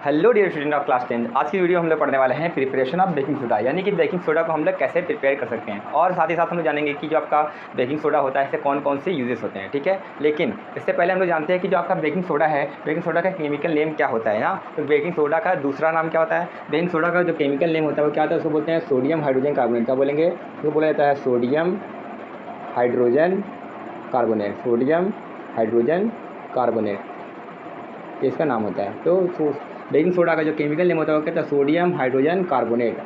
Hello dear student of class 10। आज की video हम लोग पढ़ने वाले हैं प्रिपरेशन ऑफ बेकिंग सोडा, यानी कि बेकिंग सोडा को हम लोग कैसे प्रिपेयर कर सकते हैं और साथ ही साथ हम लोग जानेंगे कि जो आपका बेकिंग सोडा होता है इससे कौन कौन से यूजेस होते हैं। ठीक है, लेकिन इससे पहले हम लोग जानते हैं कि जो आपका बेकिंग सोडा है, बेकिंग सोडा का केमिकल नेम क्या होता है ना। तो बेकिंग सोडा का दूसरा नाम क्या होता है? बेकिंग सोडा का जो केमिकल नेम होता है वो क्या होता है? उसको बोलते हैं सोडियम हाइड्रोजन कार्बोनेट। क्या बोलेंगे? उसको बोला जाता है sodium hydrogen carbonate. Sodium hydrogen carbonate, ये इसका नाम होता है। तो बेकिंग सोडा का जो केमिकल नेम होता है वो कहता है सोडियम हाइड्रोजन कार्बोनेट,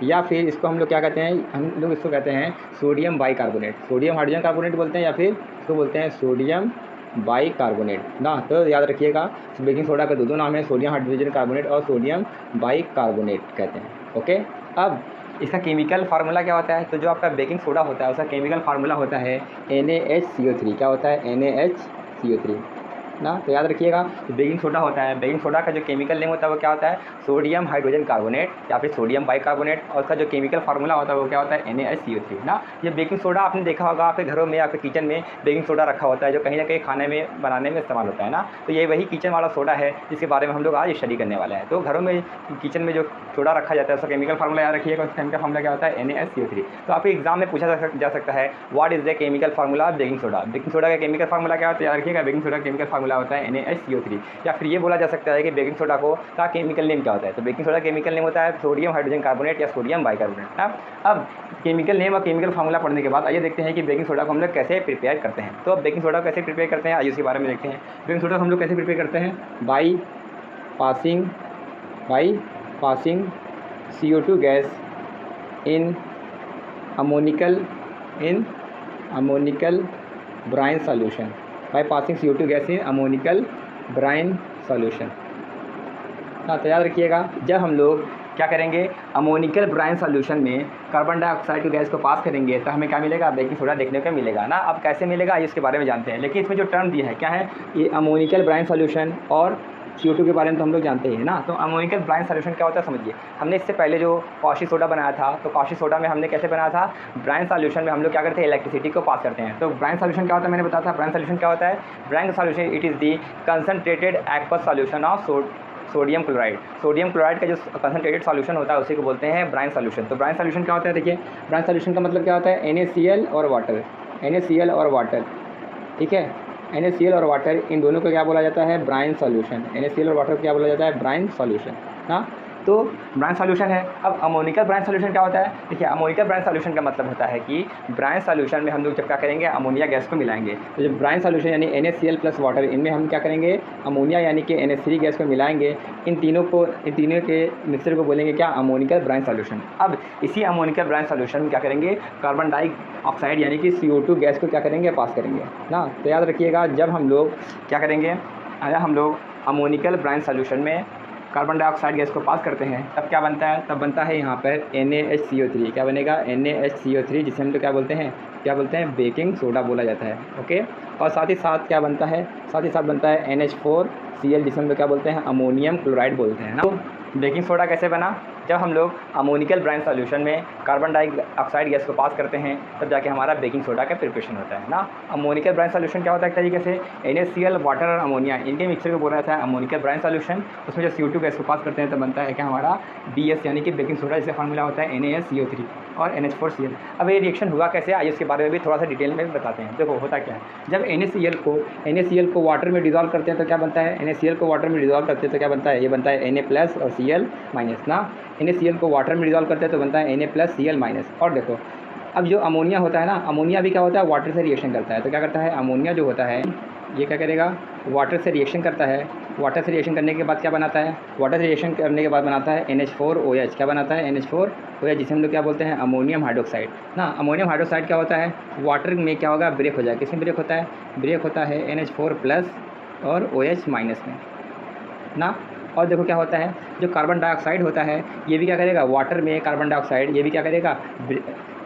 या फिर इसको हम लोग क्या कहते हैं? हम लोग इसको कहते हैं sodium bicarbonate. Sodium hydrogen carbonate बोलते हैं या फिर इसको बोलते हैं सोडियम बाइकार्बोनेट ना। तो याद रखिएगा, बेकिंग सोडा का दो नाम है, सोडियम हाइड्रोजन कार्बोनेट और सोडियम बाइकार्बोनेट कहते हैं। ओके, अब इसका केमिकल फार्मूला क्या होता है? तो जो आपका बेकिंग सोडा होता है उसका केमिकल फार्मूला होता है NaHCO3। क्या होता है? NaHCO3 ना। तो याद रखिएगा, तो बेकिंग सोडा होता है, बेकिंग सोडा का जो केमिकल नेम होता है वो क्या होता है? सोडियम हाइड्रोजन कार्बोनेट या फिर सोडियम बाइकार्बोनेट, और उसका जो केमिकल फार्मूला होता है वो क्या होता है? NaHCO3 ना। ये बेकिंग सोडा आपने देखा होगा आपके घरों में, आपके किचन में बेकिंग सोडा रखा होता है जो कहीं ना कहीं खाने में बनाने में इस्तेमाल होता है ना। तो ये वही किचन वाला सोडा है जिसके बारे में हम लोग आज स्टडी करने वाले हैं। तो घरों में किचन में जो सोडा रखा जाता है उसका केमिकल फार्मूला याद रखिएगा। उसका केमिकल फार्मूला क्या होता है? NaHCO3। तो आपके एग्जाम में पूछा जा सकता है what is the chemical formula of baking soda. Baking soda का केमिकल फार्मूला क्या होता है? याद रखिएगा, बेकिंग सोडा का केमिकल फार्मूला होता है NaHCO3। या फिर ये बोला जा सकता है कि बेकिंग सोडा का केमिकल नेम क्या होता है? तो बेकिंग सोडा केमिकल नेम होता है सोडियम हाइड्रोजन कार्बोनेट या सोडियम बाइकार्बोनेट ना। अब केमिकल नेम और केमिकल फार्मूला पढ़ने के बाद आइए देखते हैं कि बेकिंग सोडा को हम लोग कैसे प्रिपेयर करते हैं। तो अब बेकिंग सोडा को कैसे प्रिपेयर करते हैं आइए उसके बारे में देखते हैं। बेकिंग सोडा हम लोग कैसे प्रिपेयर करते हैं? By passing CO2 gas in ammoniacal brine solution. By passing CO2 gas in ammoniacal brine solution ना। तो याद रखिएगा, जब हम लोग क्या करेंगे, अमोनिकल ब्राइन सॉल्यूशन में कार्बन डाइऑक्साइड की गैस को पास करेंगे तो हमें क्या मिलेगा? बेकिंग सोडा देखने को मिलेगा ना। अब कैसे मिलेगा ये इसके बारे में जानते हैं, लेकिन इसमें जो टर्म दिया है क्या है? ये अमोनिकल ब्राइन सॉल्यूशन और CO2 के बारे में तो हम लोग जानते हैं ना। तो अमोनिकल ब्राइन सॉल्यूशन क्या होता है समझिए। हमने इससे पहले जो कास्टिक सोडा बनाया था, तो कास्टिक सोडा में हमने कैसे बनाया था? ब्राइन सॉल्यूशन में हम लोग क्या करते हैं? इलेक्ट्रिसिटी को पास करते हैं। तो ब्राइन सॉल्यूशन क्या होता है? मैंने बताया था ब्राइन सॉल्यूशन क्या होता है। Brine solution it is the concentrated aqueous solution of sodium chloride. Sodium chloride का जो कंसनट्रेटेड सॉल्यूशन होता है उसी को बोलते हैं ब्राइन सॉल्यूशन। तो ब्राइन सॉल्यूशन क्या होता है? देखिए, ब्राइन सॉल्यूशन का मतलब क्या होता है? NaCl और वाटर। ठीक है, NaCl और वाटर, इन दोनों को क्या बोला जाता है? Brine solution. NaCl और वाटर को क्या बोला जाता है? ब्राइन सॉल्यूशन ना। तो ब्राइन सॉल्यूशन है। अब अमोनिकल ब्राइन सॉल्यूशन क्या होता है? देखिए, अमोनिकल ब्राइन सॉल्यूशन का मतलब होता है कि ब्राइन सॉल्यूशन में हम लोग जब क्या करेंगे? अमोनिया गैस को मिलाएंगे। तो जब ब्राइन सॉल्यूशन यानी NaCl प्लस वाटर, इनमें हम क्या करेंगे? अमोनिया यानी कि NH3 गैस को मिलाएंगे। इन तीनों के मिक्सचर को बोलेंगे क्या? Ammoniacal brine solution. अब इसी अमोनिकल ब्राइन सॉल्यूशन में क्या करेंगे? कार्बन डाइऑक्साइड यानी कि CO2 गैस को क्या करेंगे? पास करेंगे ना। तो याद रखिएगा, जब हम लोग क्या करेंगे, हम लोग अमोनिकल ब्राइन सॉल्यूशन में कार्बन डाइऑक्साइड गैस को पास करते हैं तब क्या बनता है? तब बनता है यहाँ पर NaHCO3। क्या बनेगा? NaHCO3, जिसे हम लोग क्या बोलते हैं? बेकिंग सोडा बोला जाता है। ओके, और साथ ही साथ क्या बनता है? साथ ही साथ बनता है NH4Cl, जिसे हम लोग क्या बोलते हैं? अमोनियम क्लोराइड बोलते हैं ना। तो बेकिंग सोडा कैसे बना? जब हम लोग अमोनिकल ब्राइन सॉल्यूशन में कार्बन डाइऑक्साइड गैस को पास करते हैं तब जाके हमारा बेकिंग सोडा का प्रिपरेशन होता है ना। अमोनिकल ब्राइन सॉल्यूशन क्या होता है? एक तरीके से NaCl, वाटर और अमोनिया, इनके मिक्सचर को बोला जाता है अमोनिकल ब्राइन सॉल्यूशन। उसमें जो CO2 गैस को पास करते हैं तो बनता है क्या? हमारा BS यानी कि बेकिंग सोडा, जिसका फार्मूला होता है NaCO3 और NH4Cl। अब ये रिएक्शन हुआ कैसे आइए उसके बारे में भी थोड़ा सा डिटेल में बताते हैं। देखो होता क्या है, जब NaCl को वाटर में डिजॉल्व करते हैं तो क्या बनता है? NaCl को वाटर में डिजॉल्व करते हैं तो क्या बनता है? ये बनता है Na+ और Cl- ना। NaCl को वाटर में डिजॉल्व करते हैं तो बनता है Na+ Cl-। और देखो, अब जो अमोनिया होता है ना, अमोनिया भी क्या होता है? वाटर से रिएक्शन करता है। तो क्या करता है? अमोनिया जो होता है ये क्या करेगा? वाटर से रिएक्शन करता है। वाटर से रिएक्शन करने के बाद क्या बनाता है? वाटर से रिएक्शन करने के बाद बनाता है NH4OH। क्या बनाता है? NH4OH, जिसे हम लोग क्या बोलते हैं? अमोनियम हाइड्रोक्साइड ना। अमोनियम हाइड्रोक्साइड क्या होता है? वाटर में क्या होगा? ब्रेक हो जाएगा। किसमें ब्रेक होता है? ब्रेक होता है NH4+ और OH- में ना। और देखो क्या होता है, जो कार्बन डाइऑक्साइड होता है ये भी क्या करेगा? वाटर में कार्बन डाइऑक्साइड ये भी क्या करेगा?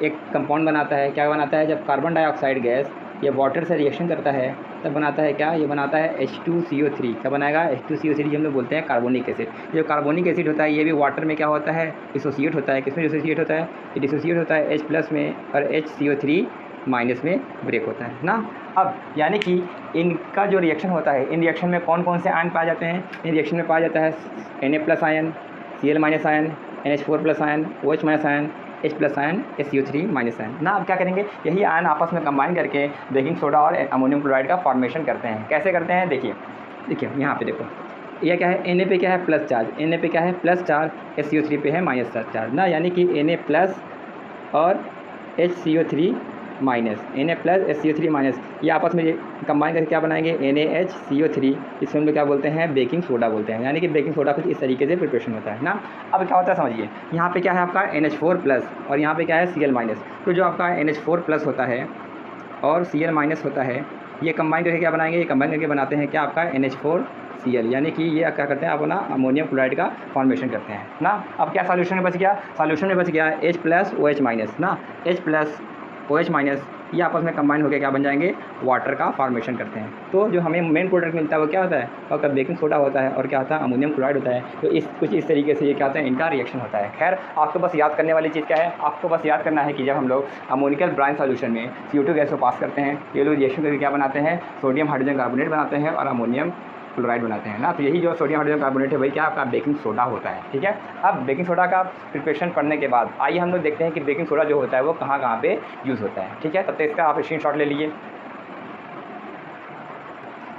एक कंपाउंड बनाता है। क्या बनाता है? जब कार्बन डाइऑक्साइड गैस ये वाटर से रिएक्शन करता है तब बनाता है क्या? ये बनाता है H2CO3। क्या बनाएगा? H2CO3 हम लोग बोलते हैं कार्बोनिक एसिड। जो कार्बोनिक एसिड होता है ये भी वाटर में क्या होता है? डिसोसिएट होता है। किसमें डिसोसिएट होता है? ये डिसोसिएट होता है H+ में और HCO3 माइनस में ब्रेक होता है ना। अब यानी कि इनका जो रिएक्शन होता है, इन रिएक्शन में कौन कौन से आयन पाए जाते हैं? इन रिएक्शन में पाया जाता है Na+ ion, Cl- ion, NH4+ ion, OH- ion, H+ ion, SiO3- ion ना। अब क्या करेंगे, यही आयन आपस में कंबाइन करके बेकिंग सोडा और अमोनियम क्लोराइड का फॉर्मेशन करते हैं। कैसे करते हैं देखिए यहाँ पे देखो, यह क्या है, Na पे क्या है प्लस चार्ज, Na पे क्या है प्लस चार्ज, SiO3 पे है माइनस चार्ज ना। यानी कि Na+ और HCO3-, Na+ SiO3-, ये आपस में कंबाइन करके क्या बनाएंगे, NaHCO3। इसमें हम लोग क्या बोलते हैं, बेकिंग सोडा बोलते हैं। यानी कि बेकिंग सोडा कुछ इस तरीके से प्रिपरेशन होता है ना। अब क्या होता है समझिए, यहाँ पे क्या है आपका NH4+ और यहाँ पे क्या है Cl-। तो जो आपका NH4+ होता है और Cl- होता है, ये कंबाइन करके क्या बनाएंगे, ये कंबाइन करके बनाते हैं क्या आपका NH4Cl। यानी कि ये क्या करते हैं अपना अमोनियम क्लोराइड का फॉर्मेशन करते हैं ना। अब क्या सॉल्यूशन में बच गया, सॉल्यूशन में बच गया H+ OH- ना। H+ OH-, ये आपस में कंबाइन होकर क्या बन जाएंगे, वाटर का फॉर्मेशन करते हैं। तो जो हमें मेन प्रोडक्ट मिलता है वो क्या होता है, आपका बेकिंग सोडा होता है और क्या होता है, अमोनियम क्लोराइड होता है। तो कुछ इस तरीके से ये क्या होता है, इनका रिएक्शन होता है। खैर आपको बस याद करने वाली चीज़ क्या है, आपको बस याद करना है कि जब हम लोग अमोनिकल ब्राइन सॉल्यूशन में CO2 गैस को पास करते हैं, ये लोग रिएक्शन करके क्या बनाते हैं, सोडियम हाइड्रोजन कार्बोनेट बनाते हैं और अमोनियम क्लोराइड बनाते हैं ना। तो यही जो सोडियम हाइड्रोजन कार्बोनेट है वही क्या आपका बेकिंग सोडा होता है। ठीक है, अब बेकिंग सोडा का प्रिपरेशन पढ़ने के बाद आइए हम लोग देखते हैं कि बेकिंग सोडा जो होता है वो कहाँ कहाँ पे यूज़ होता है। ठीक है, तब तक इसका आप स्क्रीनशॉट ले लीजिए।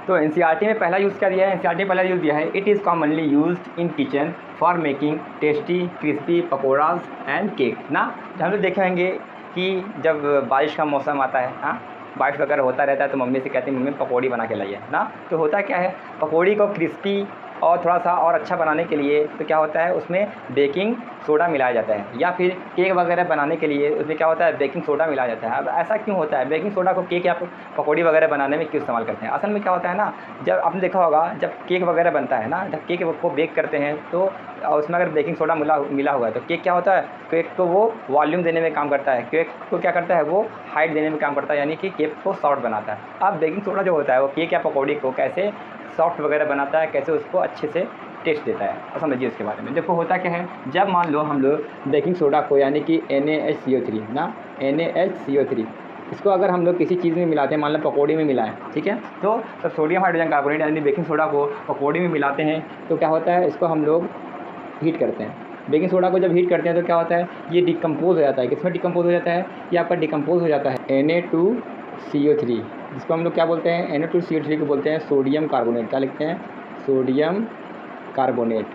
तो एनसीईआरटी में पहला यूज़ क्या दिया है, एनसीईआरटी में पहला यूज़ दिया है, it is commonly used in kitchen for making tasty crispy pakoras and cake ना। हम लोग देखेंगे कि जब बारिश का मौसम आता है, हाँ बारिश वगैरह होता रहता है, तो मम्मी से कहती है मम्मी पकौड़ी बना के लाइए ना। तो होता क्या है, पकौड़ी को क्रिस्पी और थोड़ा सा और अच्छा बनाने के लिए तो क्या होता है, उसमें बेकिंग सोडा मिलाया जाता है, या फिर केक वगैरह बनाने के लिए उसमें क्या होता है, बेकिंग सोडा मिलाया जाता है। अब ऐसा क्यों होता है, बेकिंग सोडा को केक या पकौड़ी वगैरह बनाने में क्यों इस्तेमाल करते हैं? असल में क्या होता है ना, जब आपने देखा होगा जब केक वगैरह बनता है ना, जब केक को बेक करते हैं तो उसमें अगर बेकिंग सोडा मिला हुआ है तो केक क्या होता है, केक को वो वॉल्यूम देने में काम करता है, केक को क्या करता है, वो हाइट देने में काम करता है, यानी कि केक को सॉफ्ट बनाता है। अब बेकिंग सोडा जो होता है वो केक या पकौड़ी को कैसे सॉफ्ट वगैरह बनाता है, कैसे उसको अच्छे से टेस्ट देता है, और समझिए उसके बारे में। देखो होता क्या है, जब मान लो हम लोग बेकिंग सोडा को यानी कि NaHCO3 ना, NaHCO3 इसको अगर हम लोग किसी चीज़ में मिलाते हैं, मान लो पकौड़ी में मिलाएं, ठीक है, तो सोडियम हाइड्रोजन कार्बोनेट यानी बेकिंग सोडा को पकौड़ी में मिलाते हैं तो क्या होता है, इसको हम लोग हीट करते हैं। बेकिंग सोडा को जब हीट करते हैं तो क्या होता है, ये डिकम्पोज हो जाता है। किसमें डिकम्पोज हो जाता है, ये आपका डिकम्पोज हो जाता है Na2CO3, जिसको हम लोग क्या बोलते हैं, Na2CO3 को बोलते हैं सोडियम कार्बोनेट। क्या लिखते हैं, सोडियम कार्बोनेट,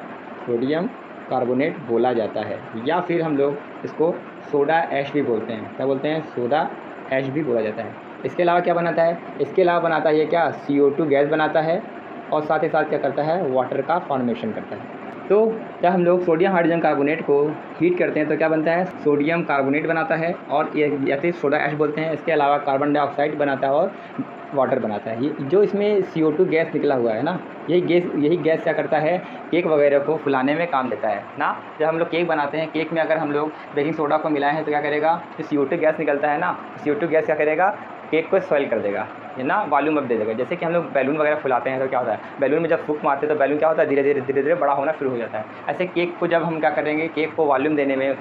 सोडियम कार्बोनेट बोला जाता है, या फिर हम लोग इसको सोडा ऐश भी बोलते हैं। क्या बोलते हैं, सोडा ऐश भी बोला जाता है। इसके अलावा क्या बनाता है, इसके अलावा बनाता है ये क्या, CO2 गैस बनाता है, और साथ ही साथ क्या करता है, वाटर का फॉर्मेशन करता है। तो जब हम लोग सोडियम हाइड्रोजन कार्बोनेट को हीट करते हैं तो क्या बनता है, सोडियम कार्बोनेट बनाता है, और ये या फिर सोडा ऐश बोलते हैं। इसके अलावा कार्बन डाइऑक्साइड बनाता है और वाटर बनाता है। ये जो इसमें CO2 गैस निकला हुआ है ना, यही गैस क्या करता है, केक वगैरह को फुलाने में काम देता है ना। जब हम लोग केक बनाते हैं, केक में अगर हम लोग बेकिंग सोडा को मिलाए हैं तो क्या करेगा, जो CO2 गैस निकलता है ना, CO2 गैस क्या करेगा, केक को स्वेल कर देगा, है ना, वॉल्यूम अप दे देगा। जैसे कि हम लोग बैलून वगैरह फुलाते हैं तो क्या होता है, बैलून में जब फूंक मारते हैं तो बैलून क्या होता है, धीरे धीरे बड़ा होना शुरू हो जाता है। ऐसे केक को जब हम क्या करेंगे, केक को वॉल्यूम देने में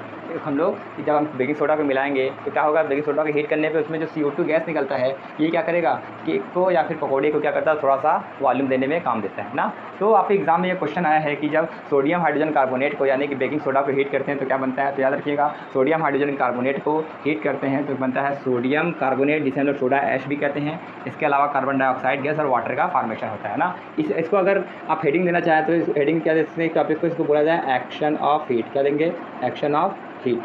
हम लोग जब हम बेकिंग सोडा को मिलाएंगे तो क्या होगा, बेकिंग सोडा को हीट करने पे उसमें जो CO2 गैस निकलता है, ये क्या करेगा, केक को या फिर पकौड़े को क्या करता है, थोड़ा सा वॉल्यूम देने में काम देता है ना। तो आपके एग्जाम में ये क्वेश्चन आया है कि जब सोडियम हाइड्रोजन कार्बोनेट को यानी कि बेकिंग सोडा को हीट करते हैं तो क्या बनता है, तो याद रखिएगा, सोडियम हाइड्रोजन कार्बोनेट को हीट करते हैं तो बनता है सोडियम कार्बोनेट, जिसे हम लोग सोडा ऐश भी कहते हैं। इसके अलावा कार्बन डाइऑक्साइड गैस और वाटर का फॉर्मेशन होता है ना। इसको अगर आप हेडिंग देना चाहें तो इस हेडिंग क्या देते हैं, टॉपिक को इसको बोला जाए एक्शन ऑफ हीट। क्या देंगे, एक्शन ऑफ हीट।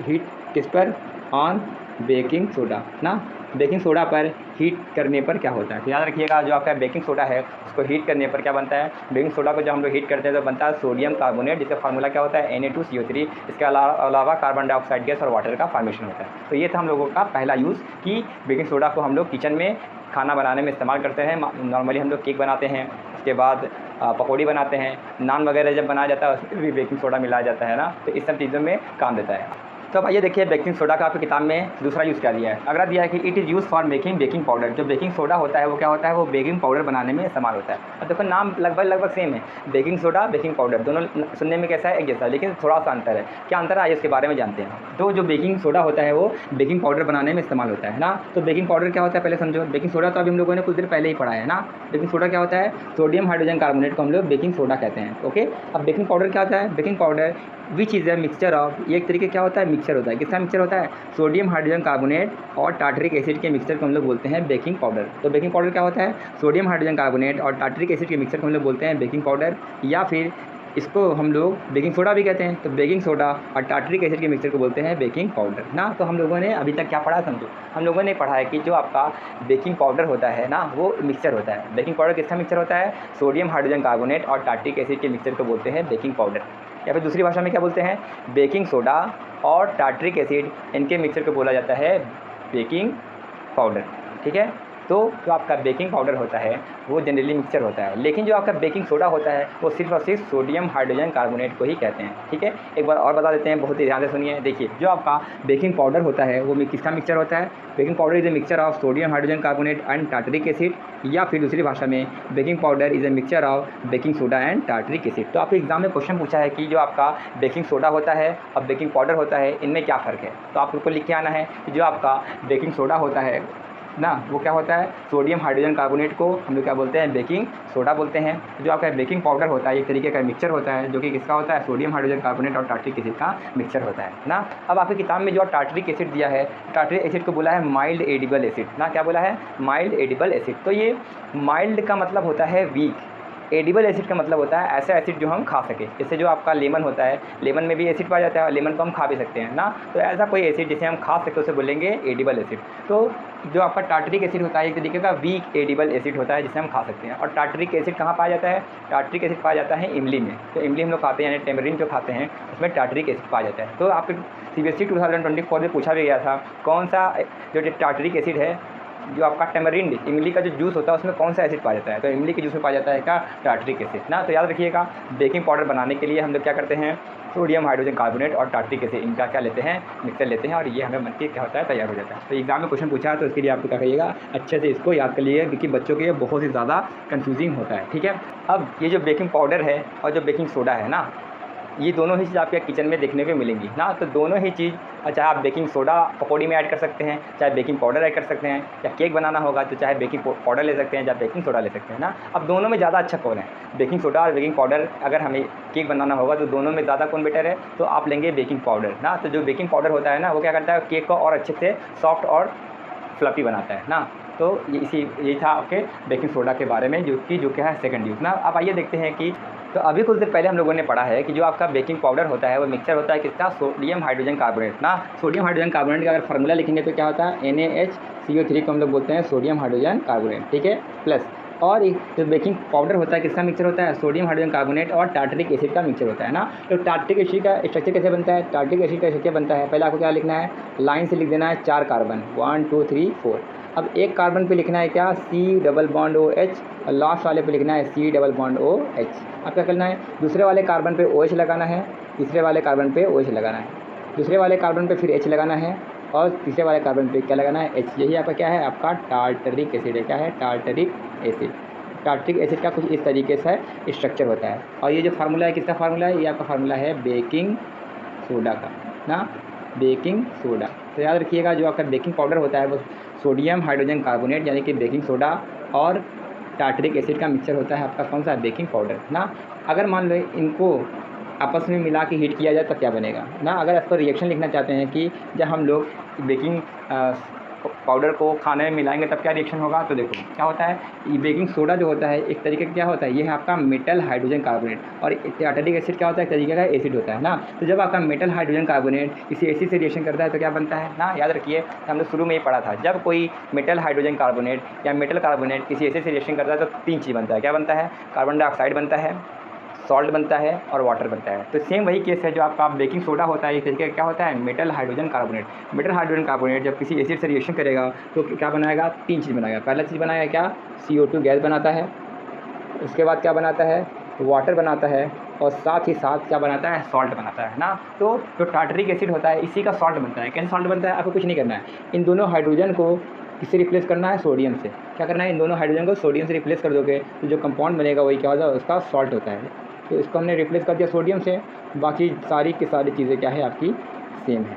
हीट किस पर, ऑन बेकिंग सोडा ना, बेकिंग सोडा पर हीट करने पर क्या होता है। तो याद रखिएगा, जो आपका बेकिंग सोडा है उसको हीट करने पर क्या बनता है, बेकिंग सोडा को जब हम लोग हीट करते हैं तो बनता है सोडियम कार्बोनेट, जिसका फार्मूला क्या होता है, Na2CO3। इसके अलावा कार्बन डाइऑक्साइड गैस और वाटर का फॉर्मेशन होता है। तो ये था हम लोगों का पहला यूज़ कि बेकिंग सोडा को हम लोग किचन में खाना बनाने में इस्तेमाल करते हैं। नॉर्मली हम लोग केक बनाते हैं, उसके बाद पकौड़ी बनाते हैं, नान वगैरह जब बनाया जाता है उसमें भी बेकिंग सोडा मिलाया जाता है ना। तो इस सब चीज़ों में काम देता है। तो अब आइए देखिए बेकिंग सोडा का आपकी किताब में दूसरा यूज़ क्या दिया है। अगला दिया है कि it is use for making baking powder. जो बेकिंग सोडा होता है वो क्या होता है, वो बेकिंग पाउडर बनाने में इस्तेमाल होता है। अब देखो नाम लगभग सेम है, बेकिंग सोडा बेकिंग पाउडर, दोनों सुनने में कैसा है, एक जैसा, लेकिन थोड़ा सा अंतर है। क्या अंतर है आइए इसके बारे में जानते हैं। तो जो बेकिंग सोडा होता है वो बेकिंग पाउडर बनाने में इस्तेमाल होता है ना। तो बेकिंग पाउडर क्या होता है पहले समझो। बेकिंग सोडा तो अभी हम लोगों ने कुछ देर पहले ही पढ़ा है ना। बेकिंग सोडा क्या होता है, सोडियम हाइड्रोजन कार्बोनेट को हम लोग बेकिंग सोडा कहते हैं। ओके, अब बेकिंग पाउडर क्या होता है, baking powder which is a mixture of, ये एक तरीके क्या होता है, मिक्सचर होता है। किसका मिक्सचर होता है, सोडियम हाइड्रोजन कार्बोनेट और टार्टरिक एसिड के मिक्सचर को हम लोग बोलते हैं बेकिंग पाउडर। तो बेकिंग पाउडर क्या होता है, सोडियम हाइड्रोजन कार्बोनेट और टार्टरिक एसिड के मिक्सचर को हम लोग बोलते हैं बेकिंग पाउडर, या फिर इसको हम लोग बेकिंग सोडा भी कहते हैं। तो बेकिंग सोडा और टार्टरिक एसिड के मिक्सचर को बोलते हैं बेकिंग पाउडर ना। तो हम लोगों ने अभी तक क्या पढ़ा समझो, हम लोगों ने पढ़ा है कि जो आपका बेकिंग पाउडर होता है ना वो मिक्सचर होता है। बेकिंग पाउडर किसका मिक्सचर होता है, सोडियम हाइड्रोजन कार्बोनेट और टार्टरिक एसिड के मिक्सचर को बोलते हैं बेकिंग पाउडर, या फिर दूसरी भाषा में क्या बोलते हैं, बेकिंग सोडा और टार्टरिक एसिड, इनके मिक्सचर को बोला जाता है बेकिंग पाउडर। ठीक है, तो जो आपका बेकिंग पाउडर होता है वो जनरली मिक्सचर होता है, लेकिन जो आपका बेकिंग सोडा होता है वो सिर्फ और सिर्फ सोडियम हाइड्रोजन कार्बोनेट को ही कहते हैं। ठीक है, एक बार और बता देते हैं, बहुत ही ध्यान से सुनिए। देखिए जो आपका बेकिंग पाउडर होता है वो किसका मिक्सचर होता है, baking powder is a mixture of sodium hydrogen carbonate and tartaric acid, या फिर दूसरी भाषा में baking powder is a mixture of baking soda and tartaric acid. तो आपके एग्जाम में क्वेश्चन पूछा है कि जो आपका बेकिंग सोडा होता है और बेकिंग पाउडर होता है इनमें क्या फ़र्क है। तो आपको लिख के आना है कि जो आपका बेकिंग सोडा होता है ना वो क्या होता है, सोडियम हाइड्रोजन कार्बोनेट को हम लोग क्या बोलते हैं, बेकिंग सोडा बोलते हैं। जो आपका बेकिंग पाउडर होता है एक तरीके का मिक्सचर होता है जो कि किसका होता है, सोडियम हाइड्रोजन कार्बोनेट और टार्टरिक एसिड का मिक्सचर होता है ना। अब आपकी किताब में जो टार्टरिक एसिड दिया है, टार्टरिक एसिड को बोला है माइल्ड एडिबल एसिड ना। क्या बोला है, माइल्ड एडिबल एसिड। तो ये माइल्ड का मतलब होता है वीक, एडिबल एसिड का मतलब होता है ऐसा एसिड जो हम खा सके। जैसे जो आपका लेमन होता है, लेमन में भी एसिड पाया जाता है और लेमन को हम खा भी सकते हैं ना। तो ऐसा कोई एसिड जिसे हम खा सकते हैं उसे बोलेंगे एडिबल एसिड। तो जो आपका टार्टरिक एसिड होता है एक तरीके का वीक एडिबल एसिड होता है जिसे हम खा सकते हैं। और टार्टरिक एसिड कहाँ पाया जाता है, टार्टरिक एसिड पाया जाता है इमली में। तो इमली हम लोग खाते हैं, यानी टेमरिन जो खाते हैं उसमें टार्टरिक एसिड पाया जाता है। तो आपके CBSE 2024 में पूछा भी गया था कौन सा जो टार्टरिक एसिड है, जो आपका टेमरिंड इमली का जो जूस होता है उसमें कौन सा एसिड पाया जाता है, तो इमली के जूस में पाया जाता है क्या, टार्टरिक एसिड ना। तो याद रखिएगा बेकिंग पाउडर बनाने के लिए हम लोग क्या करते हैं, सोडियम हाइड्रोजन कार्बोनेट और टार्टरिक एसिड इनका क्या लेते हैं, मिक्सर लेते हैं, और ये हमें बनके क्या होता है, तैयार हो जाता है। तो एग्जाम में क्वेश्चन पूछा है तो इसके लिए आपको क्या करिएगा, अच्छे से इसको याद कर लीजिएगा क्योंकि बच्चों के लिए बहुत ही ज़्यादा कन्फ्यूजिंग होता है। ठीक है, अब ये जो बेकिंग पाउडर है और जो बेकिंग सोडा है ना, ये दोनों ही चीज़ आपके किचन में देखने को मिलेंगी ना। तो दोनों ही चीज़, चाहे आप बेकिंग सोडा पकौड़ी में ऐड कर सकते हैं, चाहे बेकिंग पाउडर ऐड कर सकते हैं, या केक बनाना होगा तो चाहे बेकिंग पाउडर ले सकते हैं या बेकिंग सोडा ले सकते हैं ना। अब दोनों में ज़्यादा अच्छा कौन है, बेकिंग सोडा और बेकिंग पाउडर। अगर हमें केक बनाना होगा तो दोनों में ज़्यादा कौन बेटर है, तो आप लेंगे बेकिंग पाउडर ना। तो जो बेकिंग पाउडर होता है ना वो क्या करता है, केक को और अच्छे से सॉफ्ट और फ्लफी बनाता है ना। तो यही था आपके बेकिंग सोडा के बारे में जो क्या है सेकंड यूज़ ना। अब आइए देखते हैं कि तो अभी कुछ देर पहले हम लोगों ने पढ़ा है कि जो आपका बेकिंग पाउडर होता है वो मिक्सचर होता है किसका, सोडियम हाइड्रोजन कार्बोनेट ना। सोडियम हाइड्रोजन कार्बोनेट का अगर फार्मूला लिखेंगे तो क्या होता है, NaHCO3 को हम लोग बोलते हैं सोडियम हाइड्रोजन कार्बोनेट। ठीक है, प्लस और जो बेकिंग पाउडर होता है किसका मिक्सचर होता है, सोडियम हाइड्रोजन कार्बोनेट और टार्टरिक एसिड का मिक्सचर होता है ना। तो टार्टरिक एसिड का स्ट्रक्चर कैसे बनता है, टार्टरिक एसिड का स्ट्रक्चर बनता है, पहले आपको क्या लिखना है, लाइन से लिख देना है 4 कार्बन 1 2 3 4। अब एक कार्बन पे लिखना है क्या, C+OH, और लास्ट वाले पे लिखना है C+OH। अब क्या करना है, दूसरे वाले कार्बन पे OH लगाना है, तीसरे वाले कार्बन पे OH लगाना है, दूसरे वाले कार्बन पे फिर H लगाना है, और तीसरे वाले कार्बन पे क्या लगाना है, H। यही आपका क्या है, आपका टार्टरिक एसिड है। क्या है, टार्टरिक एसिड। टार्टरिक एसिड का कुछ इस तरीके से स्ट्रक्चर होता है। और ये जो फार्मूला है किसका फार्मूला है, ये आपका फार्मूला है बेकिंग सोडा का ना, बेकिंग सोडा। तो याद रखिएगा जो आपका बेकिंग पाउडर होता है वो सोडियम हाइड्रोजन कार्बोनेट यानी कि बेकिंग सोडा और टार्टरिक एसिड का मिक्सचर होता है आपका कौन सा, बेकिंग पाउडर ना। अगर मान लो इनको आपस में मिला के हीट किया जाए तो क्या बनेगा ना। अगर इस पर रिएक्शन लिखना चाहते हैं कि जब हम लोग बेकिंग पाउडर को खाने में मिलाएंगे तब क्या रिएक्शन होगा, तो देखो क्या होता है, ये बेकिंग सोडा जो होता है एक तरीके का क्या होता है, ये है आपका मेटल हाइड्रोजन कार्बोनेट, और टार्टरिक एसिड क्या होता है, एक तरीके का एसिड होता है ना। तो जब आपका मेटल हाइड्रोजन कार्बोनेट किसी एसिड से रिएक्शन करता है तो क्या बनता है ना, याद रखिए हम लोग शुरू में ही पढ़ा था, जब कोई मेटल हाइड्रोजन कार्बोनेट या मेटल कार्बोनेट किसी एसिड से रिएक्शन करता है तो 3 चीज़ बनता है। क्या बनता है, कार्बन डाइऑक्साइड बनता है, सॉल्ट बनता है और वाटर बनता है। तो सेम वही केस है जो आपका बेकिंग सोडा होता है, इस तरीके का क्या होता है, metal hydrogen carbonate. Metal hydrogen carbonate जब किसी एसिड से रिएक्शन करेगा तो क्या बनाएगा, 3 चीज़ बनाएगा। पहला चीज़ बनाएगा क्या, CO2 गैस बनाता है, उसके बाद क्या बनाता है, वाटर बनाता है, और साथ ही साथ क्या बनाता है, सॉल्ट बनाता है ना। तो जो टार्टरिक एसिड होता है इसी का सॉल्ट बनता है। कैसे सॉल्ट बनता है, आपको कुछ नहीं करना है, इन दोनों हाइड्रोजन को किससे रिप्लेस करना है, सोडियम से। क्या करना है, इन दोनों हाइड्रोजन को सोडियम से रिप्लेस कर दोगे तो जो कंपाउंड बनेगा वही क्या होगा, उसका सॉल्ट होता है। तो इसको हमने रिप्लेस कर दिया सोडियम से, बाकी सारी की सारी चीज़ें क्या है आपकी सेम है,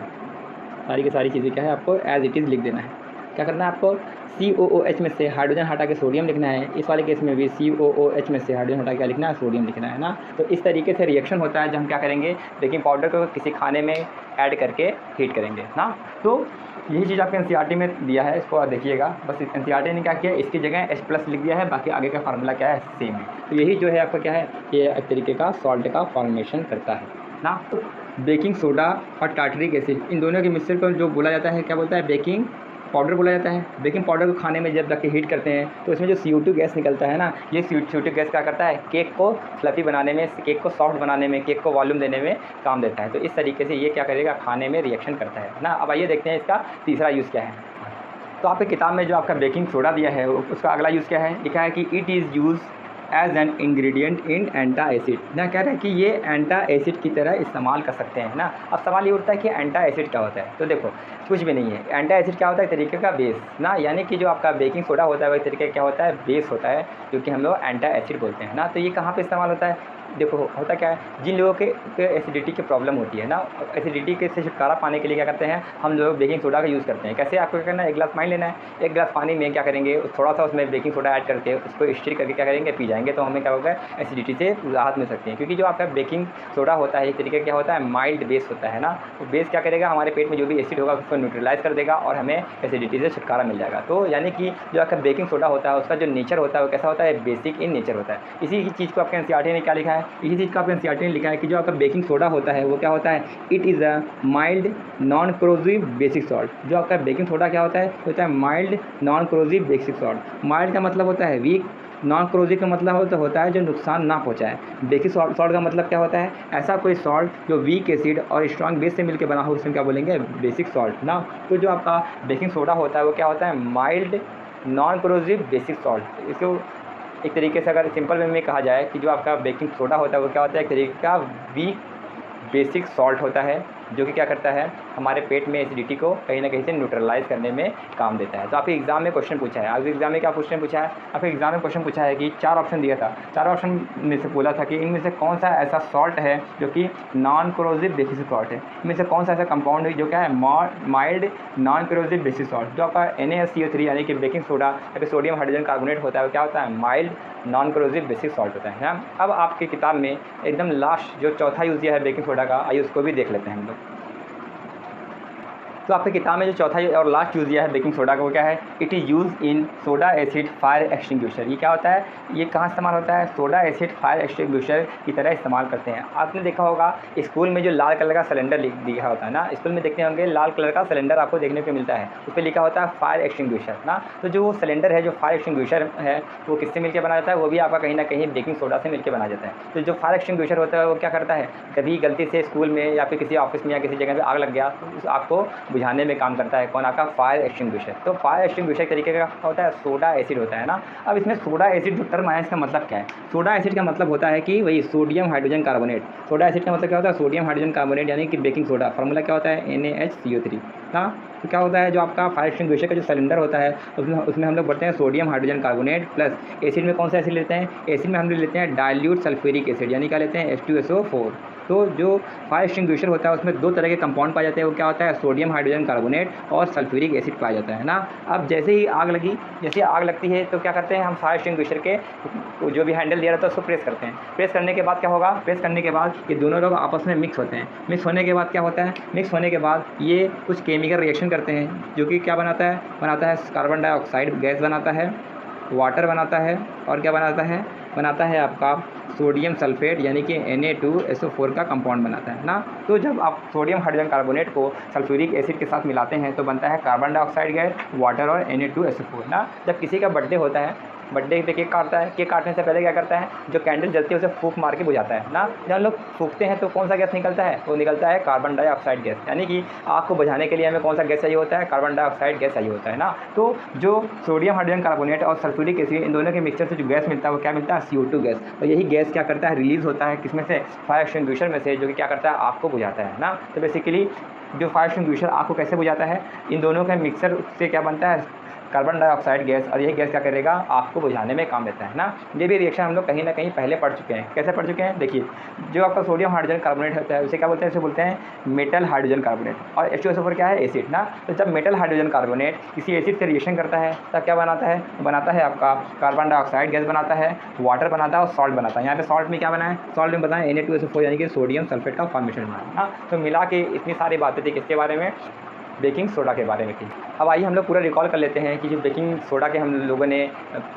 सारी की सारी चीज़ें क्या है आपको एज इट इज़ लिख देना है। क्या करना है आपको, COOH में से हाइड्रोजन हटा के सोडियम लिखना है, इस वाले केस में भी COOH में से हाइड्रोजन हटा के क्या लिखना है, सोडियम लिखना है ना। तो इस तरीके से रिएक्शन होता है जब हम क्या करेंगे, बेकिंग पाउडर को किसी खाने में ऐड करके हीट करेंगे ना। तो यही चीज़ आपके NCERT में दिया है, इसको आप देखिएगा। बस NCERT ने क्या किया, इसकी जगह H+ लिख दिया है, बाकी आगे का फार्मूला क्या है, सेम है। तो यही जो है आपका क्या है, ये एक तरीके का सॉल्ट का फॉर्मेशन करता है ना। तो बेकिंग सोडा और टार्टरिक एसिड इन दोनों के मिश्रण को जो बोला जाता है, क्या बोलता है, बेकिंग पाउडर बोला जाता है। बेकिंग पाउडर को खाने में जब जाके हीट करते हैं तो इसमें जो CO2 गैस निकलता है ना, ये CO2 गैस क्या करता है, केक को फ्लफी बनाने में, केक को सॉफ्ट बनाने में, केक को वॉल्यूम देने में काम देता है। तो इस तरीके से ये क्या करेगा, खाने में रिएक्शन करता है ना। अब आइए देखते हैं इसका तीसरा यूज़ क्या है। तो आपकी किताब में जो आपका बेकिंग सोडा दिया है उसका अगला यूज़ क्या है, लिखा है कि it is use as an ingredient in antacid ना। कह रहे हैं कि ये एंटा एसिड की तरह इस्तेमाल कर सकते हैं ना। अब सवाल ये उठता है कि एंटा एसिड क्या होता है, तो देखो कुछ भी नहीं है। एंटा एसिड क्या होता है, एक तरीके का बेस ना, यानी कि जो आपका बेकिंग सोडा होता है वो एक तरीके क्या होता है, बेस होता है, जो कि हम लोग एंटा एसिड बोलते हैं ना। तो ये कहाँ पे इस्तेमाल होता है, देखो होता क्या है, जिन लोगों के एसिडिटी की प्रॉब्लम होती है ना, एसिडिटी के से छुटकारा पाने के लिए क्या करते हैं हम लोग, बेकिंग सोडा का यूज़ करते हैं। कैसे, आपको क्या करना है, एक गिलास पानी लेना है, एक गिलास पानी में क्या करेंगे, थोड़ा सा उसमें बेकिंग सोडा ऐड करके उसको स्टिर करके क्या करेंगे, पी जाएंगे, तो हमें क्या होगा, एसिडिटी से राहत मिल सकती है। क्योंकि जो आपका बेकिंग सोडा होता है एक तरीके क्या होता है, माइल्ड बेस होता है ना। तो बेस क्या करेगा, हमारे पेट में जो भी एसिड होगा उसको न्यूट्रलाइज कर देगा और हमें एसिडिटी से छुटकारा मिल जाएगा। तो यानी कि जो आपका बेकिंग सोडा होता है उसका जो नेचर होता है वो कैसा होता है, बेसिक इन नेचर होता है। इसी चीज़ को आपके NCERT ने क्या लिखा है, इसी चीज़ का आपके NCERT ने लिखा है कि जो आपका बेकिंग सोडा होता है वो क्या होता है, it is a mild non corrosive basic salt. जो आपका बेकिंग सोडा क्या होता है mild non corrosive basic salt. Mild का मतलब होता है वीक, नॉन क्रोजिव का मतलब होता है जो नुकसान ना पहुंचाए। बेसिक सॉल्ट का मतलब क्या होता है, ऐसा कोई सॉल्ट जो वीक एसिड और स्ट्रॉन्ग बेस से मिलकर बना हो, उसमें क्या बोलेंगे, बेसिक सॉल्ट ना। तो जो आपका बेकिंग सोडा होता है वो क्या होता है, mild non corrosive basic salt. इसको एक तरीके से अगर सिंपल वे में कहा जाए कि जो आपका बेकिंग सोडा होता है वो क्या होता है, एक तरीके का वीक बेसिक सॉल्ट होता है, जो कि क्या करता है, हमारे पेट में एसिडिटी को कहीं ना कहीं से न्यूट्रलाइज करने में काम देता है। तो आपके एग्जाम में क्वेश्चन पूछा है, आपके एग्जाम में क्या क्वेश्चन पूछा है, आपके एग्जाम में क्वेश्चन पूछा है कि 4 ऑप्शन दिया था, 4 ऑप्शन में से बोला था कि इनमें से कौन सा ऐसा सॉल्ट है जो कि नॉन क्रोजिव बेसिक सॉल्ट है, इनमें से कौन सा ऐसा कंपाउंड है जो क्या है, mild non corrosive basic salt. जो आपका NaCO3 यानी कि बेकिंग सोडा या फिर सोडियम हाइड्रोजन कार्बोनेट होता है वो क्या होता है, mild non corrosive basic salt होता है ना। अब आपकी किताब में एकदम लास्ट जो चौथा यूज़ दिया है बेकिंग सोडा का, आइए उसको भी देख लेते हैं हम लोग। तो आपकी किताब में जो चौथा और लास्ट यूज़ दिया है बेकिंग सोडा का वो क्या है, it is use in soda acid fire extinguisher. ये क्या होता है, ये कहाँ इस्तेमाल होता है, सोडा एसिड फायर एक्सटिंग्विशर की तरह इस्तेमाल करते हैं। आपने देखा होगा स्कूल में जो लाल कलर का सिलेंडर लिखा होता है ना, स्कूल में देखते होंगे लाल कलर का सिलेंडर आपको देखने को मिलता है, उस पर लिखा होता है फायर एक्सटिंग्विशर ना। तो जो वो सिलेंडर है, जो फायर एक्सटिंग्विशर है, वो किससे मिलकर बना जाता है, वो भी आपका कहीं ना कहीं बेकिंग सोडा से मिलकर बना जाता है। तो जो फायर एक्सटिंग्विशर होता है वो क्या करता है, कभी गलती से स्कूल में या फिर किसी ऑफिस में या किसी जगह पर आग लग गया तो उस आग को बुझाने में काम करता है कौन, आपका फायर एक्सटिंग्विशर। तो फायर एक्सटिंग्विशर तरीके का होता है, सोडा एसिड होता है ना। अब इसमें सोडा एसिड जो टर्म आया इसका मतलब क्या है, सोडा एसिड का मतलब होता है कि वही sodium hydrogen carbonate. Soda acid का मतलब क्या होता है, सोडियम हाइड्रोजन कार्बोनेट यानी कि बेकिंग सोडा। फार्मूला क्या होता है, NaHCO3 ना। तो क्या होता है, जो आपका फायर एक्सटिंग्विशर का जो सिलेंडर होता है उसमें हम लोग बढ़ते हैं sodium hydrogen carbonate plus acid में कौन सा एसिड लेते हैं, एसिड में हम लोग लेते हैं डाइल्यूट सल्फ्यूरिक एसिड यानी क्या लेते हैं, H2SO4। तो जो फायर एक्सटिंग्विशर होता है उसमें 2 तरह के कंपाउंड पाए जाते हैं, वो क्या होता है, सोडियम हाइड्रोजन कार्बोनेट और सल्फ्यूरिक एसिड पाया जाता है ना। अब जैसे ही आग लगी, जैसे आग लगती है तो क्या करते हैं हम, फायर एक्सटिंग्विशर के जो भी हैंडल दिया रहता है उसको प्रेस करते हैं। प्रेस करने के बाद क्या होगा, प्रेस करने के बाद ये दोनों लोग आपस में मिक्स होते हैं। मिक्स होने के बाद क्या होता है, मिक्स होने के बाद ये कुछ केमिकल रिएक्शन करते हैं जो कि क्या बनाता है कार्बन डाइऑक्साइड गैस बनाता है, वाटर बनाता है और क्या बनाता है आपका सोडियम सल्फेट यानी कि Na2SO4 का कंपाउंड बनाता है ना। तो जब आप सोडियम हाइड्रोजन कार्बोनेट को सल्फ्यूरिक एसिड के साथ मिलाते हैं तो बनता है कार्बन डाइऑक्साइड गैस, वाटर और Na2SO4 ना। जब किसी का बर्थडे होता है बर्थडे पे केक काटता है, केक काटने से पहले क्या करता है, जो कैंडल जलती है उसे फूंक मार के बुझाता है ना। जब हम लोग फूंकते हैं तो कौन सा गैस निकलता है, वो निकलता है कार्बन डाइऑक्साइड गैस। यानी कि आग को बुझाने के लिए हमें कौन सा गैस चाहिए होता है, कार्बन डाइऑक्साइड गैस चाहिए होता है ना। तो जो सोडियम हाइड्रोजन कार्बोनेट और सल्फ्यूरिक एसिड, इन दोनों के मिक्सचर से जो गैस मिलता है वो क्या मिलता है, CO2 गैस। और यही गैस क्या करता है, रिलीज़ होता है किसमें से, फायर एक्सटिंग्विशर में से, जो कि क्या करता है, आग को बुझाता है ना। तो बेसिकली जो फायर एक्सटिंग्विशर आग को कैसे बुझाता है, इन दोनों का मिक्सर से क्या बनता है, कार्बन डाइऑक्साइड गैस। और यही गैस क्या करेगा, आग को बुझाने में काम देता है ना। ये भी रिएक्शन हम लोग कहीं ना कहीं पहले पढ़ चुके हैं। कैसे पढ़ चुके हैं, देखिए जो आपका सोडियम हाइड्रोजन कार्बोनेट होता है उसे क्या बोलते हैं, इसे बोलते हैं मेटल हाइड्रोजन कार्बोनेट। और H2SO4 क्या है, एसिड ना। तो जब मेटल हाइड्रोजन कार्बोनेट किसी एसिड से रिएक्शन करता है तब क्या बनाता है आपका कार्बन डाइऑक्साइड गैस बनाता है, वाटर बनाता है और सॉल्ट बनाता है। यहाँ पे सॉल्ट में क्या बना है, सॉल्ट में बताएं Na2SO4 यानी कि सोडियम सल्फेट का फॉर्मेशन बना है ना। तो मिला के इतनी सारी बातें थी किसके बारे में, बेकिंग सोडा के बारे में थी। अब आइए हम लोग पूरा रिकॉल कर लेते हैं कि जो बेकिंग सोडा के हम लोगों ने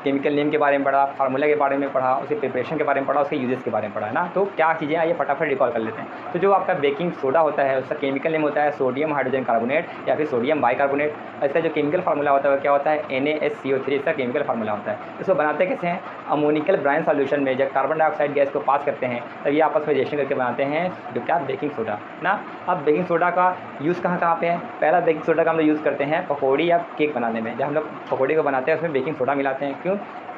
केमिकल नेम के बारे में पढ़ा, फार्मूला के बारे में पढ़ा, उसके प्रिपरेशन के बारे में पढ़ा, उसके यूजेस के बारे में पढ़ा है ना। तो क्या चीज़ें, आइए फटाफट रिकॉल कर लेते हैं। तो जो आपका बेकिंग सोडा होता है उसका केमिकल नेम होता है सोडियम हाइड्रोजन कार्बोनेट या फिर सोडियम बाइकार्बोनेट। इसका जो केमिकल फार्मूला होता है वो क्या होता है, NaSCO3 इसका केमिकल फार्मूला होता है। इसको बनाते कैसे हैं, अमोनिकल ब्राइन सॉल्यूशन में जब कार्बन डाइऑक्साइड गैस को पास करते हैं तब ये आपस में रिएक्शन करके बनाते हैं जो क्या, बेकिंग सोडा ना। अब बेकिंग सोडा का यूज़ कहाँ पे है, पहला बेकिंग सोडा का हम लोग यूज़ करते हैं पकौड़ी या केक बनाने में। जब हम लोग पकौड़ी को बनाते हैं उसमें बेकिंग सोडा मिलाते हैं, क्यों,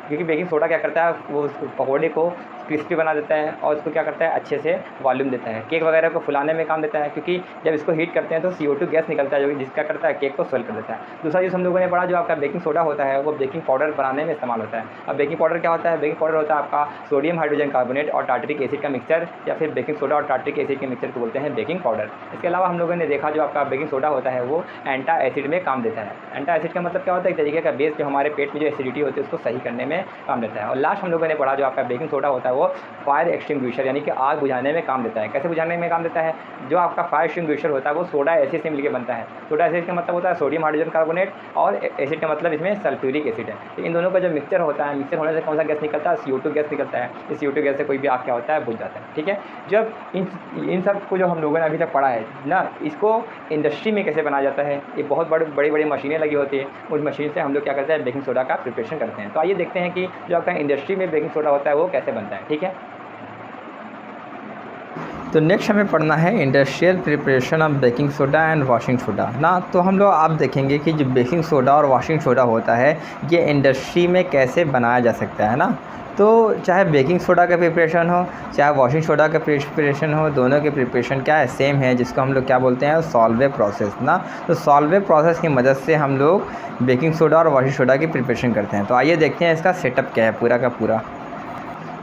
क्योंकि बेकिंग सोडा क्या करता है, वो उस पकौड़े को क्रिस्पी बना देता है और उसको क्या करता है, अच्छे से वॉल्यूम देता है। केक वगैरह को फुलाने में काम देता है, क्योंकि जब इसको हीट करते हैं तो CO2 गैस निकलता है जो कि जिसका करता है केक को स्वेल कर देता है। दूसरा चीज़ हम लोगों ने पढ़ा, जो आपका बेकिंग सोडा होता है वो बेकिंग पाउडर बनाने में इस्तेमाल होता है। अब बेकिंग पाउडर क्या होता है, बेकिंग पाउडर होता है आपका सोडियम हाइड्रोजन कार्बोनेट और टार्टरिक एसिड का मिक्सचर, या फिर बेकिंग सोडा और टार्टरिक एसिड के मिक्सचर को बोलते हैं बेकिंग पाउडर। इसके अलावा हम लोगों ने देखा जो आपका बेकिंग सोडा होता है वो एंटा एसिड में काम देता है। एंटा एसिड का मतलब क्या होता है, एक तरीके का बेस जो हमारे पेट में जो एसिडिटी होती है उसको सही करने में काम देता है। और लास्ट हम लोगों ने पढ़ा जो आपका बेकिंग सोडा होता है वो फायर एक्सटिंग्विशर यानी कि आग बुझाने में काम देता है। कैसे बुझाने में काम देता है, जो आपका फायर एक्सटिंग्विशर होता है वो सोडा एसिड से मिलकर बनता है। सोडा एसिड का मतलब होता है सोडियम हाइड्रोजन कार्बोनेट और एसिड का मतलब इसमें सल्फ्यूरिक एसिड है। तो इन दोनों का जो मिक्सचर होता है, मिक्सचर होने से कौन सा गैस निकलता है, CO2 गैस निकलता है। इस CO2 गैस से कोई भी आग क्या होता है, बुझ जाता है। ठीक है, जब इन सब को जो हम लोगों ने अभी तक पढ़ा है ना, इसको इंडस्ट्री में कैसे बनाया जाता है, ये बहुत बड़ी बड़ी मशीनें लगी होती है, उस मशीन से हम लोग क्या करते हैं, बेकिंग सोडा का प्रिपरेशन करते हैं। तो आइए देखते हैं कि जो आपका इंडस्ट्री में बेकिंग सोडा होता है वो कैसे बनता है। ठीक है, तो नेक्स्ट हमें पढ़ना है industrial preparation of baking soda and washing soda ना। तो हम लोग आप देखेंगे कि जो बेकिंग सोडा और वॉशिंग सोडा होता है ये इंडस्ट्री में कैसे बनाया जा सकता है ना। तो चाहे बेकिंग सोडा का प्रिपरेशन हो चाहे वॉशिंग सोडा का प्रिपरेशन हो, दोनों के प्रिपरेशन क्या है, सेम है, जिसको हम लोग क्या बोलते हैं, सॉल्वे प्रोसेस ना। तो सॉल्वे प्रोसेस की मदद से हम लोग बेकिंग सोडा और वॉशिंग सोडा की प्रिपरेशन करते हैं। तो आइए देखते हैं इसका सेटअप क्या है पूरा का पूरा।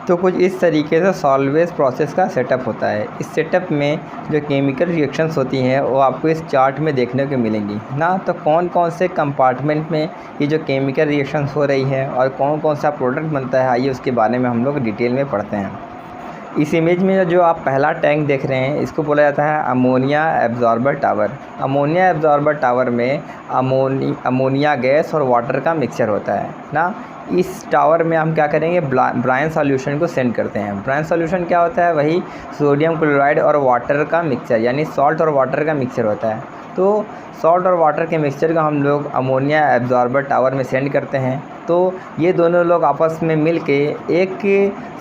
तो कुछ इस तरीके से सॉल्वेज प्रोसेस का सेटअप होता है। इस सेटअप में जो केमिकल रिएक्शंस होती हैं वो आपको इस चार्ट में देखने को मिलेंगी ना। तो कौन कौन से कंपार्टमेंट में ये जो केमिकल रिएक्शंस हो रही है और कौन कौन सा प्रोडक्ट बनता है, आइए उसके बारे में हम लोग डिटेल में पढ़ते हैं। इस इमेज में जो आप पहला टैंक देख रहे हैं इसको बोला जाता है ammonia absorber tower. Ammonia absorber tower में अमोनिया गैस और वाटर का मिक्सचर होता है ना। इस टावर में हम क्या करेंगे, ब्राइन सॉल्यूशन को सेंड करते हैं। ब्राइन सॉल्यूशन क्या होता है, वही सोडियम क्लोराइड और वाटर का मिक्सचर यानी सॉल्ट और वाटर का मिक्सचर होता है। तो सॉल्ट और वाटर के मिक्सचर का हम लोग अमोनिया एब्जॉर्बर टावर में सेंड करते हैं। तो ये दोनों लोग आपस में मिल के एक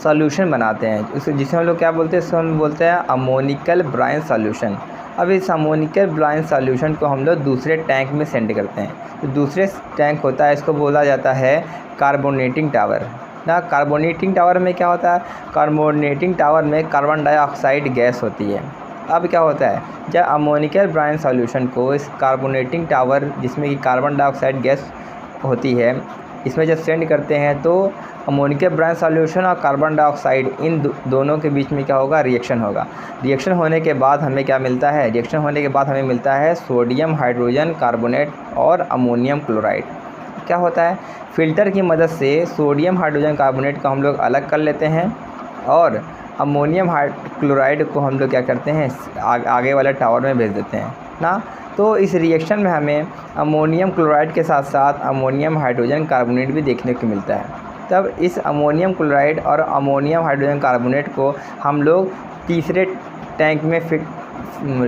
सॉल्यूशन बनाते हैं जिसे हम लोग क्या बोलते हैं, इसको हम बोलते हैं अमोनिकल ब्राइन सॉल्यूशन। अब इस अमोनिकल ब्राइन सॉल्यूशन को हम लोग दूसरे टैंक में सेंड करते हैं। तो दूसरे टैंक होता है, इसको बोला जाता है कार्बोनेटिंग टावर ना। कार्बोनेटिंग टावर में क्या होता है, कार्बोनेटिंग टावर में कार्बन डाइऑक्साइड गैस होती है। अब क्या होता है, जब अमोनिकल ब्राइन सॉल्यूशन को इस कार्बोनेटिंग टावर जिसमें कि कार्बन डाइऑक्साइड गैस होती है इसमें जब सेंड करते हैं तो अमोनिकल ब्राइन सॉल्यूशन और कार्बन डाइऑक्साइड इन दोनों के बीच में क्या होगा, रिएक्शन होगा। रिएक्शन होने के बाद हमें क्या मिलता है, रिएक्शन होने के बाद हमें मिलता है सोडियम हाइड्रोजन कार्बोनेट और अमोनियम क्लोराइड। क्या होता है, फ़िल्टर की मदद से सोडियम हाइड्रोजन कार्बोनेट को हम लोग अलग कर लेते हैं और अमोनियम क्लोराइड को हम लोग क्या करते हैं, आगे वाले टावर में भेज देते हैं ना। तो इस रिएक्शन में हमें अमोनियम क्लोराइड के साथ साथ अमोनियम हाइड्रोजन कार्बोनेट भी देखने को मिलता है। तब इस अमोनियम क्लोराइड और अमोनियम हाइड्रोजन कार्बोनेट को हम लोग तीसरे टैंक में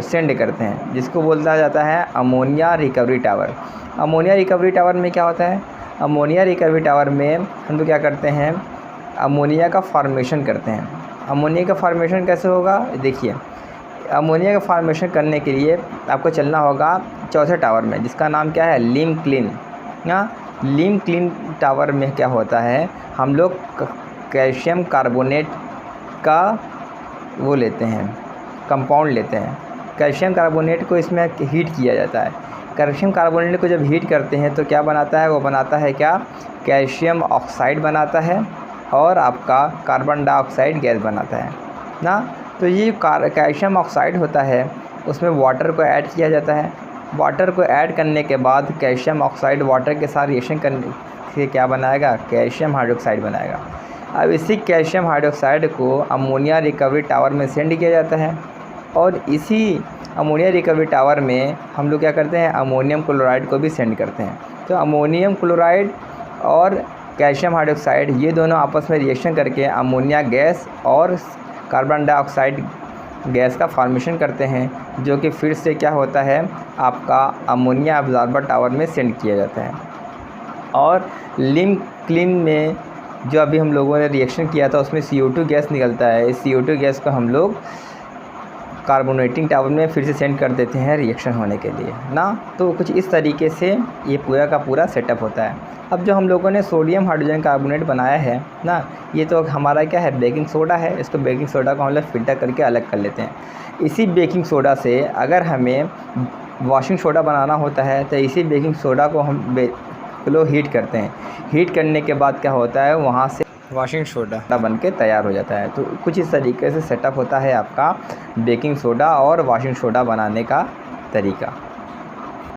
सेंड करते हैं जिसको बोला जाता है ammonia recovery tower. Ammonia recovery tower में क्या होता है, अमोनिया रिकवरी टावर में हम लोग क्या करते हैं, अमोनिया का फॉर्मेशन करते हैं। अमोनिया का फॉर्मेशन कैसे होगा, देखिए अमोनिया का फॉर्मेशन करने के लिए आपको चलना होगा चौथे टावर में, जिसका नाम क्या है, लीम क्लीन। लीम क्लीन टावर में क्या होता है, हम लोग कैल्शियम कार्बोनेट का वो लेते हैं, कंपाउंड लेते हैं। कैल्शियम कार्बोनेट को इसमें हीट किया जाता है। कैल्शियम कार्बोनेट को जब हीट करते हैं तो क्या बनाता है, वो बनाता है क्या, कैल्शियम ऑक्साइड बनाता है और आपका कार्बन डाइऑक्साइड गैस बनाता है ना। तो ये कैल्शियम ऑक्साइड होता है, उसमें वाटर को ऐड किया जाता है। वाटर को ऐड करने के बाद कैल्शियम ऑक्साइड वाटर के साथ रिएक्शन करने से क्या बनाएगा, कैल्शियम हाइड्रोक्साइड बनाएगा। अब इसी कैल्शियम हाइड्रोक्साइड को अमोनिया रिकवरी टावर में सेंड किया जाता है और इसी अमोनिया रिकवरी टावर में हम लोग क्या करते हैं, अमोनियम क्लोराइड को भी सेंड करते हैं। तो अमोनियम क्लोराइड और कैल्शियम हाइड्रोक्साइड ये दोनों आपस में रिएक्शन करके अमोनिया गैस और कार्बन डाइऑक्साइड गैस का फॉर्मेशन करते हैं, जो कि फिर से क्या होता है, आपका अमोनिया अब्जॉर्बर टावर में सेंड किया जाता है। और लीम क्लीन में जो अभी हम लोगों ने रिएक्शन किया था उसमें CO2 गैस निकलता है। इस CO2 गैस को हम लोग कार्बोनेटिंग टावर में फिर से सेंड कर देते हैं रिएक्शन होने के लिए ना। तो कुछ इस तरीके से ये पूरा का पूरा सेटअप होता है। अब जो हम लोगों ने सोडियम हाइड्रोजन कार्बोनेट बनाया है ना, ये तो हमारा क्या है, बेकिंग सोडा है। इसको बेकिंग सोडा को हम लोग फ़िल्टर करके अलग कर लेते हैं। इसी बेकिंग सोडा से अगर हमें वॉशिंग सोडा बनाना होता है तो इसी बेकिंग सोडा को हम लो हीट करते हैं। हीट करने के बाद क्या होता है, वहाँ से वॉशिंग सोडा बन के तैयार हो जाता है। तो कुछ इस तरीके से सेटअप होता है आपका बेकिंग सोडा और वॉशिंग सोडा बनाने का तरीका।